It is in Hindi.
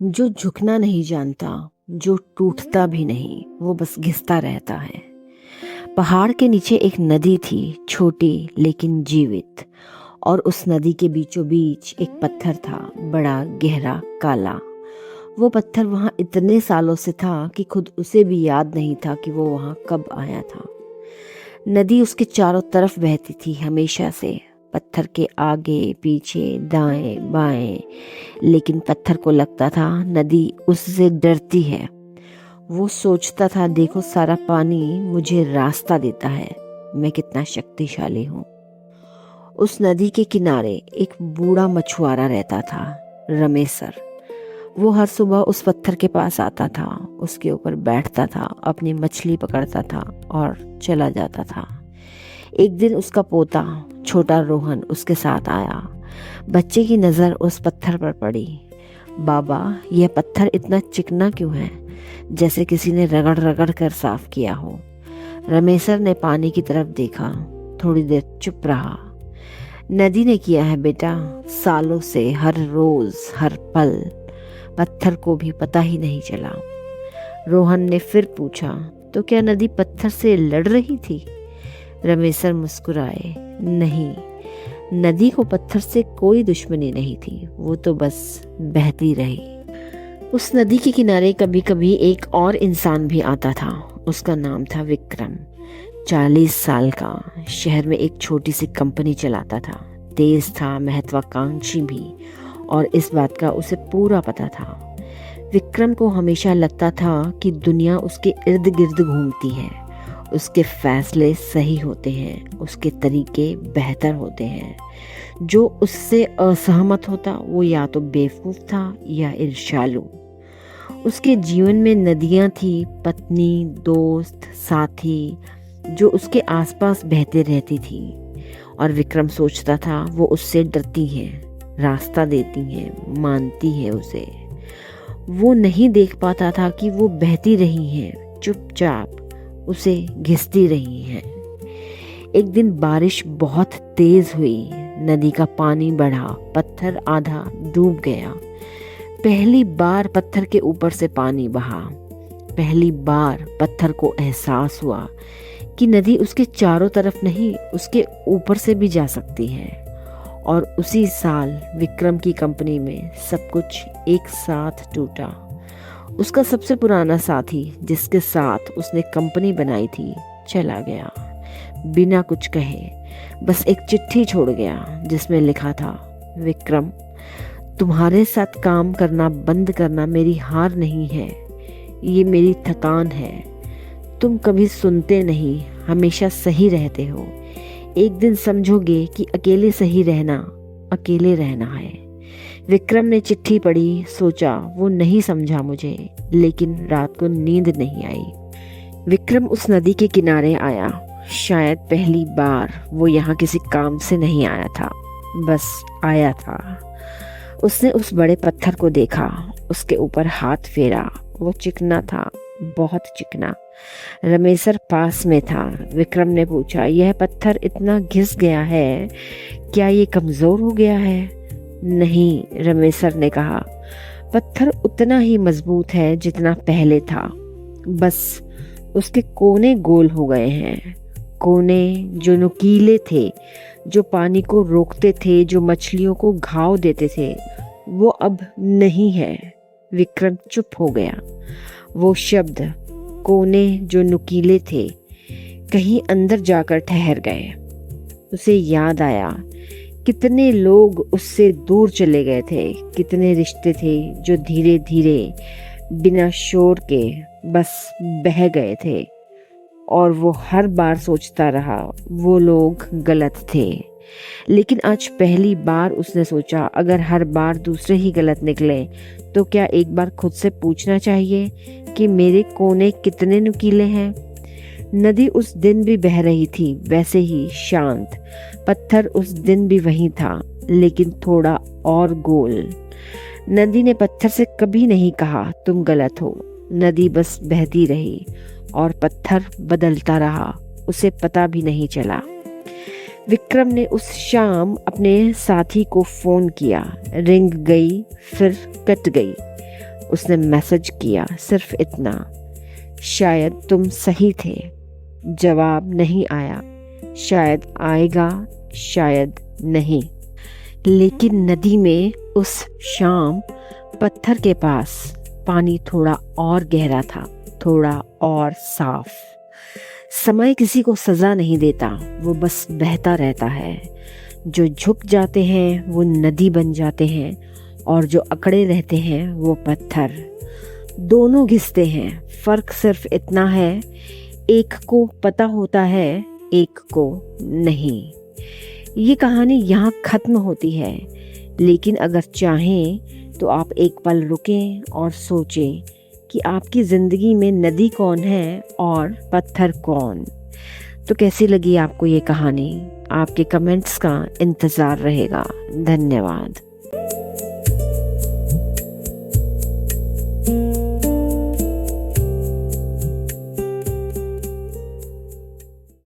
जो झुकना नहीं जानता, जो टूटता भी नहीं, वो बस घिसता रहता है। पहाड़ के नीचे एक नदी थी, छोटी लेकिन जीवित। और उस नदी के बीचों बीच एक पत्थर था, बड़ा गहरा काला। वो पत्थर वहां इतने सालों से था कि खुद उसे भी याद नहीं था कि वो वहां कब आया था। नदी उसके चारों तरफ बहती थी हमेशा से, पत्थर के आगे पीछे दाएं बाएं। लेकिन पत्थर को लगता था नदी उससे डरती है। वो सोचता था, देखो सारा पानी मुझे रास्ता देता है, मैं कितना शक्तिशाली हूँ। उस नदी के किनारे एक बूढ़ा मछुआरा रहता था, रमेसर। वो हर सुबह उस पत्थर के पास आता था, उसके ऊपर बैठता था, अपनी मछली पकड़ता था और चला जाता था। एक दिन उसका पोता छोटा रोहन उसके साथ आया। बच्चे की नज़र उस पत्थर पर पड़ी। बाबा, यह पत्थर इतना चिकना क्यों है, जैसे किसी ने रगड़ रगड़ कर साफ किया हो। रमेसर ने पानी की तरफ देखा, थोड़ी देर चुप रहा। नदी ने किया है बेटा, सालों से, हर रोज हर पल। पत्थर को भी पता ही नहीं चला। रोहन ने फिर पूछा, तो क्या नदी पत्थर से लड़ रही थी? रमेसर मुस्कुराए, नहीं, नदी को पत्थर से कोई दुश्मनी नहीं थी, वो तो बस बहती रही। उस नदी के किनारे कभी कभी एक और इंसान भी आता था। उसका नाम था विक्रम। 40 साल का, शहर में एक छोटी सी कंपनी चलाता था। तेज था, महत्वाकांक्षी भी, और इस बात का उसे पूरा पता था। विक्रम को हमेशा लगता था कि दुनिया उसके इर्द गिर्द घूमती है। उसके फैसले सही होते हैं, उसके तरीके बेहतर होते हैं। जो उससे असहमत होता वो या तो बेवकूफ था या ईर्ष्यालु। उसके जीवन में नदियां थी, पत्नी, दोस्त, साथी, जो उसके आसपास बहते रहती थी। और विक्रम सोचता था वो उससे डरती हैं, रास्ता देती हैं, मानती है उसे। वो नहीं देख पाता था कि वो बहती रही हैं, चुपचाप उसे घिसती रही हैं। एक दिन बारिश बहुत तेज हुई, नदी का पानी बढ़ा, पत्थर आधा डूब गया। पहली बार पत्थर के ऊपर से पानी बहा। पहली बार पत्थर को एहसास हुआ कि नदी उसके चारों तरफ नहीं, उसके ऊपर से भी जा सकती है। और उसी साल विक्रम की कंपनी में सब कुछ एक साथ टूटा। उसका सबसे पुराना साथी, जिसके साथ उसने कंपनी बनाई थी, चला गया बिना कुछ कहे। बस एक चिट्ठी छोड़ गया जिसमें लिखा था, विक्रम, तुम्हारे साथ काम करना बंद करना मेरी हार नहीं है, ये मेरी थकान है। तुम कभी सुनते नहीं, हमेशा सही रहते हो। एक दिन समझोगे कि अकेले सही रहना अकेले रहना है। विक्रम ने चिट्ठी पढ़ी, सोचा वो नहीं समझा मुझे, लेकिन रात को नींद नहीं आई। विक्रम उस नदी के किनारे आया। शायद पहली बार वो यहाँ किसी काम से नहीं आया था, बस आया था। उसने उस बड़े पत्थर को देखा, उसके ऊपर हाथ फेरा। वो चिकना था, बहुत चिकना। रमेसर पास में था। विक्रम ने पूछा, यह पत्थर इतना घिस गया है, क्या ये कमजोर हो गया है? नहीं, रमेसर ने कहा, पत्थर उतना ही मजबूत है जितना पहले था, बस उसके कोने गोल हो गए हैं। कोने जो नुकीले थे, जो पानी को रोकते थे, जो मछलियों को घाव देते थे, वो अब नहीं है। विक्रम चुप हो गया। वो शब्द, कोने जो नुकीले थे, कहीं अंदर जाकर ठहर गए। उसे याद आया कितने लोग उससे दूर चले गए थे, कितने रिश्ते थे जो धीरे धीरे बिना शोर के बस बह गए थे। और वो हर बार सोचता रहा वो लोग गलत थे। लेकिन आज पहली बार उसने सोचा, अगर हर बार दूसरे ही गलत निकले तो क्या एक बार खुद से पूछना चाहिए कि मेरे कोने कितने नुकीले हैं। नदी उस दिन भी बह रही थी, वैसे ही शांत। पत्थर उस दिन भी वही था, लेकिन थोड़ा और गोल। नदी ने पत्थर से कभी नहीं कहा तुम गलत हो। नदी बस बहती रही और पत्थर बदलता रहा, उसे पता भी नहीं चला। विक्रम ने उस शाम अपने साथी को फोन किया। रिंग गई, फिर कट गई। उसने मैसेज किया, सिर्फ इतना, शायद तुम सही थे। जवाब नहीं आया। शायद आएगा, शायद नहीं। लेकिन नदी में उस शाम पत्थर के पास पानी थोड़ा और गहरा था, थोड़ा और साफ। समय किसी को सजा नहीं देता, वो बस बहता रहता है। जो झुक जाते हैं वो नदी बन जाते हैं, और जो अकड़े रहते हैं वो पत्थर। दोनों घिसते हैं, फर्क सिर्फ इतना है, एक को पता होता है, एक को नहीं। ये कहानी यहाँ खत्म होती है, लेकिन अगर चाहें तो आप एक पल रुकें और सोचें कि आपकी ज़िंदगी में नदी कौन है और पत्थर कौन। तो कैसी लगी आपको ये कहानी? आपके कमेंट्स का इंतज़ार रहेगा। धन्यवाद।